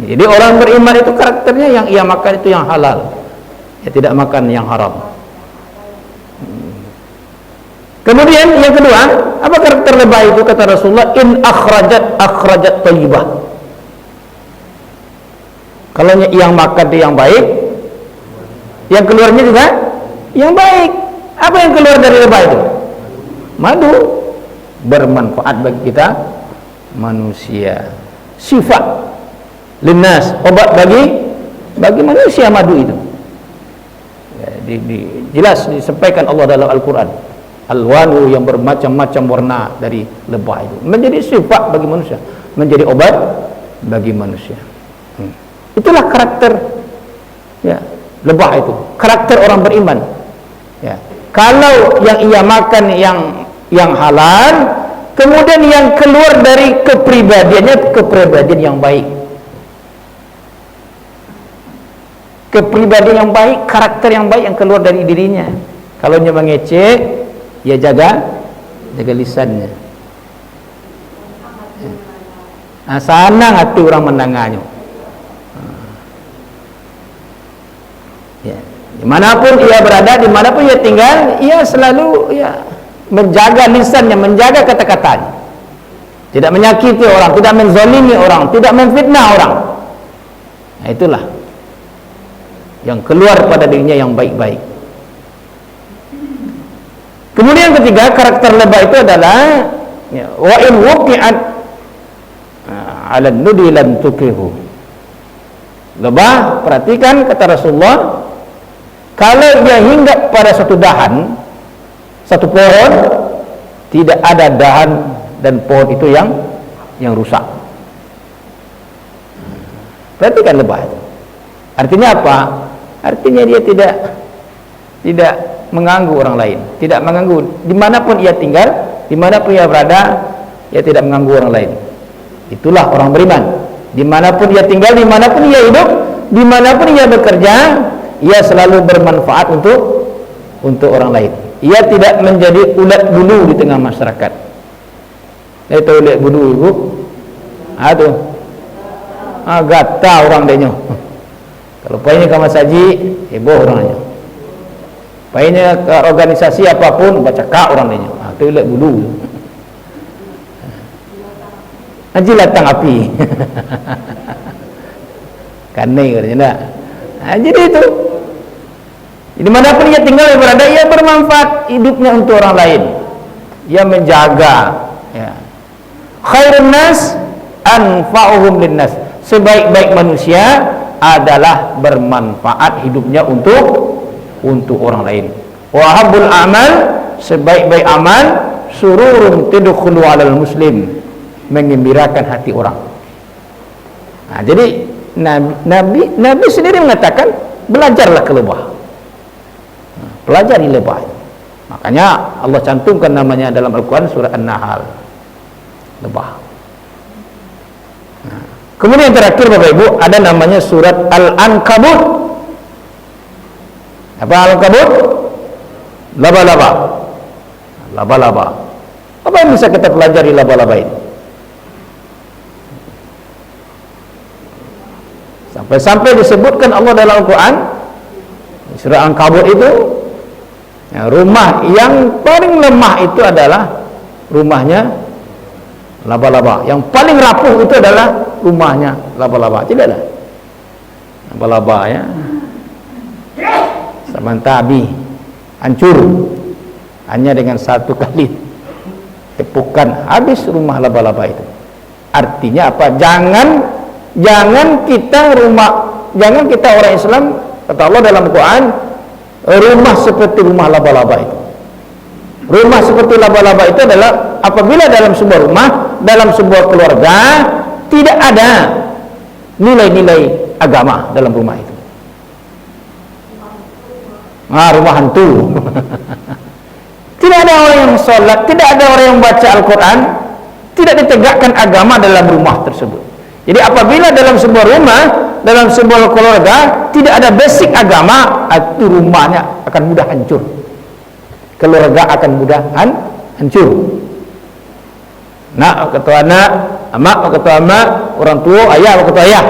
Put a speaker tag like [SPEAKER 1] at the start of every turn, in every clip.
[SPEAKER 1] Jadi orang beriman itu karakternya yang ia makan itu yang halal, ya tidak makan yang haram. Kemudian yang kedua, apa karakter lebah itu? Kata Rasulullah, in akhrajat thayyibah. Kalau yang makan itu yang baik, yang keluarnya juga yang baik. Apa yang keluar dari lebah itu? Madu, bermanfaat bagi kita manusia. Sifat linnas, obat bagi manusia madu itu. Ya, jelas disampaikan Allah dalam Al-Quran. Alwanu yang bermacam-macam warna dari lebah itu menjadi sifat bagi manusia, menjadi obat bagi manusia. Itulah karakter ya, lebah itu, karakter orang beriman. Ya. Kalau yang ia makan yang halal, kemudian yang keluar dari kepribadian yang baik. Kepribadian yang baik, karakter yang baik yang keluar dari dirinya. Kalau dia mengecek, ya jaga lisannya. Nah, senang hati orang mendengarnya. Ya. Dimanapun ia berada, dimanapun ia tinggal, ia selalu menjaga lisannya, menjaga kata-katanya. Tidak menyakiti orang, tidak menzalimi orang, tidak memfitnah orang. Nah, itulah yang keluar pada dirinya yang baik-baik. Kemudian yang ketiga, karakter lebah itu adalah wa in wuqi'at 'ala an-nudi lam tukihu. Lebah, perhatikan kata Rasulullah, kalau dia hinggap pada satu dahan, satu pohon, tidak ada dahan dan pohon itu yang rusak. Perhatikan lebah itu. Artinya apa? Artinya dia tidak mengganggu orang lain, tidak mengganggu dimanapun ia tinggal, dimanapun ia berada, ia tidak mengganggu orang lain. Itulah orang beriman. Dimanapun ia tinggal, dimanapun ia hidup, dimanapun ia bekerja, ia selalu bermanfaat untuk orang lain. Ia tidak menjadi ulat bulu di tengah masyarakat. Itu ulat bulu ibu, aduh, gata orang denyo. Kalau paine ke masaji, heboh orangnya. Paine ke organisasi apapun, baca kak orang denyo. Itu ulat bulu. Haji latang api. Kane katanya. Jadi itu. Di manapun ia tinggal, ia berada, ia bermanfaat hidupnya untuk orang lain. Ia menjaga. Ya. Khairun nas anfa'uhum linnas. Sebaik-baik manusia adalah bermanfaat hidupnya untuk orang lain. Wa habbul amal, sebaik-baik amal, sururun tidkhulu 'alal muslim, menggembirakan hati orang. Nah, jadi Nabi sendiri mengatakan, belajarlah ke lebah. Pelajari lebah. Makanya Allah cantumkan namanya dalam Al-Quran surah An-Nahl, lebah. Nah, kemudian yang terakhir Bapak Ibu, ada namanya surat Al-Ankabut. Apa Al-Ankabut? Laba-laba. Laba-laba. Apa yang bisa kita pelajari laba-laba ini? Sampai-sampai disebutkan Allah dalam Al-Quran surah Al-Ankabut itu, rumah yang paling lemah itu adalah rumahnya laba-laba. Yang paling rapuh itu adalah rumahnya laba-laba. Tidaklah laba-laba ya, samantabi hancur hanya dengan satu kali tepukan, habis rumah laba-laba itu. Artinya apa? Jangan kita orang Islam, kata Allah dalam Al-Quran, rumah seperti rumah laba-laba itu. Rumah seperti laba-laba itu adalah apabila dalam sebuah rumah, dalam sebuah keluarga tidak ada nilai-nilai agama dalam rumah itu. Rumah hantu. Tidak ada orang yang sholat, tidak ada orang yang baca Al-Quran, tidak ditegakkan agama dalam rumah tersebut. Jadi apabila dalam sebuah rumah, dalam sebuah keluarga tidak ada basic agama, itu rumahnya akan mudah hancur, keluarga akan mudah hancur. Nak ketua anak, amak ketua amak, orang tua, ayah ketua ayah.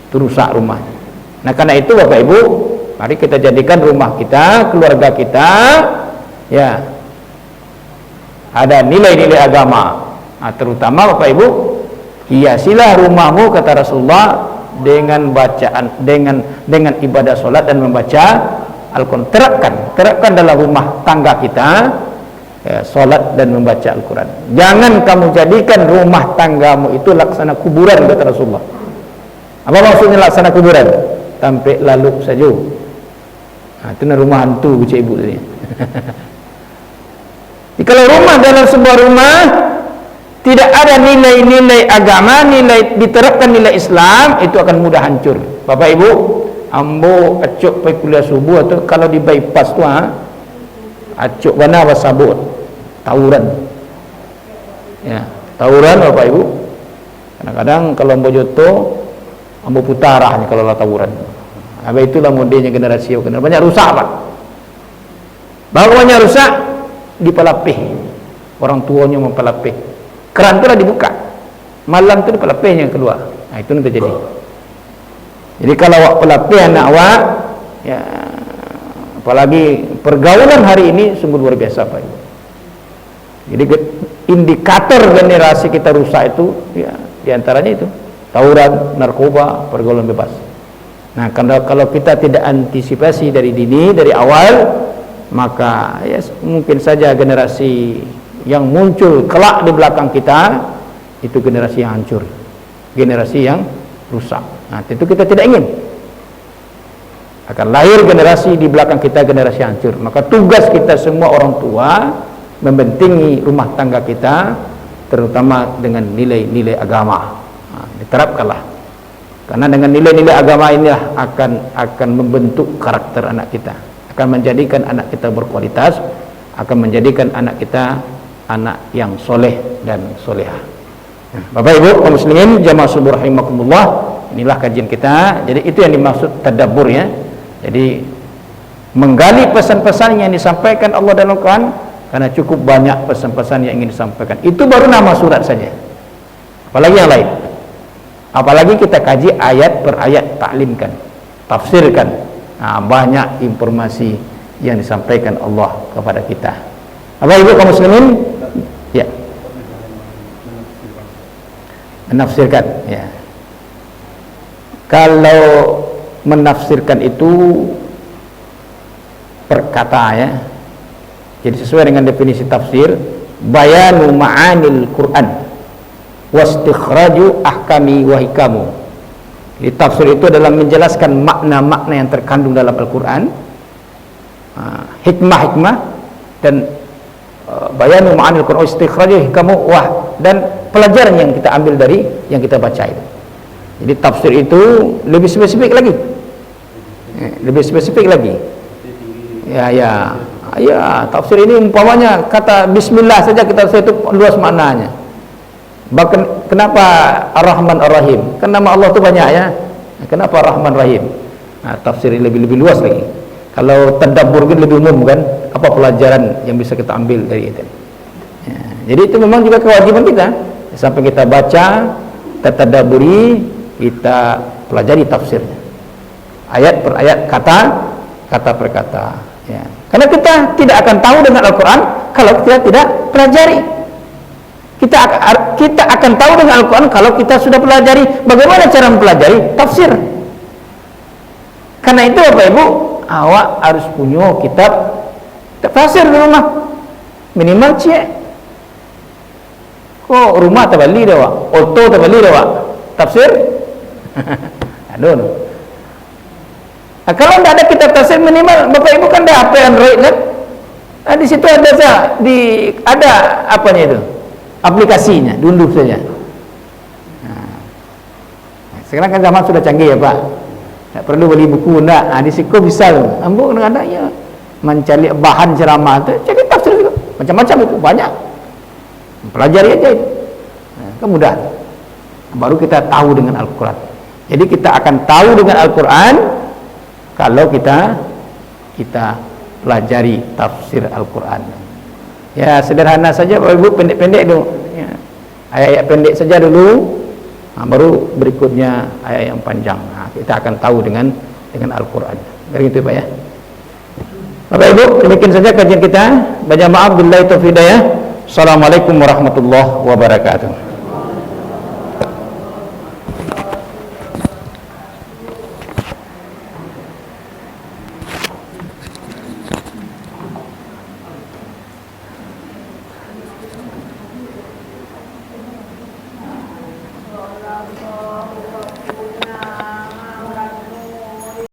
[SPEAKER 1] Itu rusak rumah. Nah karena itu Bapak Ibu, mari kita jadikan rumah kita, keluarga kita, ya, ada nilai-nilai agama. Terutama Bapak Ibu, hiasilah rumahmu kata Rasulullah dengan bacaan, dengan ibadah solat dan membaca Al-Quran. Terapkan dalam rumah tangga kita, ya, solat dan membaca Al-Quran. Jangan kamu jadikan rumah tanggamu itu laksana kuburan kata Rasulullah. Apa maksudnya laksana kuburan? Sampai lalu saja. Itu rumah hantu bucik ibu tadi. Kalau rumah dalam sebuah rumah tidak ada nilai-nilai agama, diterapkan nilai Islam, itu akan mudah hancur. Bapak Ibu, ambo acuk pergi kuliah subuh atau kalau di bypass tu acuk mana sabut tawuran. Ya, tawuran Bapak Ibu. Kadang-kadang kalau ambo joto ambo putarahnya kalau lah tawuran. Habis itulah modelnya generasi banyak rusak Pak. Bangunnya rusak dipelapih. Orang tuanya mempelapih. Keran itulah dibuka. Malam itu dipelapihnya keluar. Nah, itu yang terjadi. Jadi kalau awak pelapih anak awak, ya, apalagi pergaulan hari ini sungguh luar biasa Pak. Jadi indikator generasi kita rusak itu, ya, diantaranya itu tawuran, narkoba, pergaulan bebas. Nah, kalau kita tidak antisipasi dari dini, dari awal, maka ya, mungkin saja generasi yang muncul kelak di belakang kita itu generasi yang hancur, generasi yang rusak. Nah, itu kita tidak ingin. Akan lahir generasi di belakang kita generasi hancur. Maka tugas kita semua orang tua membentengi rumah tangga kita, terutama dengan nilai-nilai agama. Nah, diterapkanlah. Karena dengan nilai-nilai agama inilah akan membentuk karakter anak kita, akan menjadikan anak kita berkualitas, akan menjadikan anak kita anak yang soleh dan solehah. Bapak Ibu kaum muslimin jamaah subuh rahimakumullah, inilah kajian kita. Jadi itu yang dimaksud tadabbur ya. Jadi menggali pesan-pesan yang disampaikan Allah dalam Al-Quran, karena cukup banyak pesan-pesan yang ingin disampaikan. Itu baru nama surat saja. Apalagi yang lain. Apalagi kita kaji ayat per ayat, taklimkan, tafsirkan. Nah, banyak informasi yang disampaikan Allah kepada kita. Bapak Ibu kaum muslimin, ya. Menafsirkan, ya. Kalau menafsirkan itu perkata ya. Jadi sesuai dengan definisi tafsir, bayanu ma'anil Quran wastikhraju ahkami wa hikamu. Jadi tafsir itu adalah menjelaskan makna-makna yang terkandung dalam Al-Quran, hikmah-hikmah, dan bayanu ma'anil Quran wastikhraju hikamu dan pelajaran yang kita ambil dari yang kita baca itu. Jadi tafsir itu lebih spesifik lagi. Lebih spesifik lagi. Ya, tafsir ini umpamanya kata bismillah saja kita tafsir itu luas maknanya. Bahkan kenapa Ar-Rahman Ar-Rahim? Kan nama Allah itu banyak ya. Kenapa Ar-Rahman Rahim? Nah, tafsir ini lebih luas lagi. Kalau tadabbur itu lebih umum kan, apa pelajaran yang bisa kita ambil dari itu. Ya, jadi itu memang juga kewajiban kita. Sampai kita baca, kita tadabburi, kita pelajari tafsirnya. Ayat per ayat, kata per kata. Ya. Karena kita tidak akan tahu dengan Al-Quran kalau kita tidak pelajari. Kita akan tahu dengan Al-Quran kalau kita sudah pelajari. Bagaimana cara mempelajari? Tafsir. Karena itu Bapak Ibu, awak harus punya kitab tafsir di rumah. Minimal cek. Kok rumah terbali dah wak? Auto terbali dah wak? Tafsir? Aduh. Nah, kalau tidak ada kitab tafsir, minimal Bapak Ibu kan ada HP Android kan? Nah, di situ ada apanya itu? Aplikasinya, diunduh saja. Nah, sekarang kan zaman sudah canggih ya Pak. Tak perlu beli buku enggak. Di situ bisa loh. Ambo kadang-kadang ya mencari bahan ceramah itu, cari tafsir juga. Macam-macam itu banyak. Pelajari aja itu. Nah, kemudahan. Baru kita tahu dengan Al-Quran. Jadi kita akan tahu dengan Al-Quran kalau kita pelajari tafsir Al-Quran. Ya sederhana saja Bapak Ibu, pendek-pendek itu ya. ayat-ayat pendek saja dulu, baru berikutnya ayat yang panjang. Kita akan tahu dengan Al-Quran. Begitu Pak ya. Bapak Ibu, demikian saja kajian kita. Banyak maaf, billahi taufiq hidayah. Assalamualaikum warahmatullahi wabarakatuh.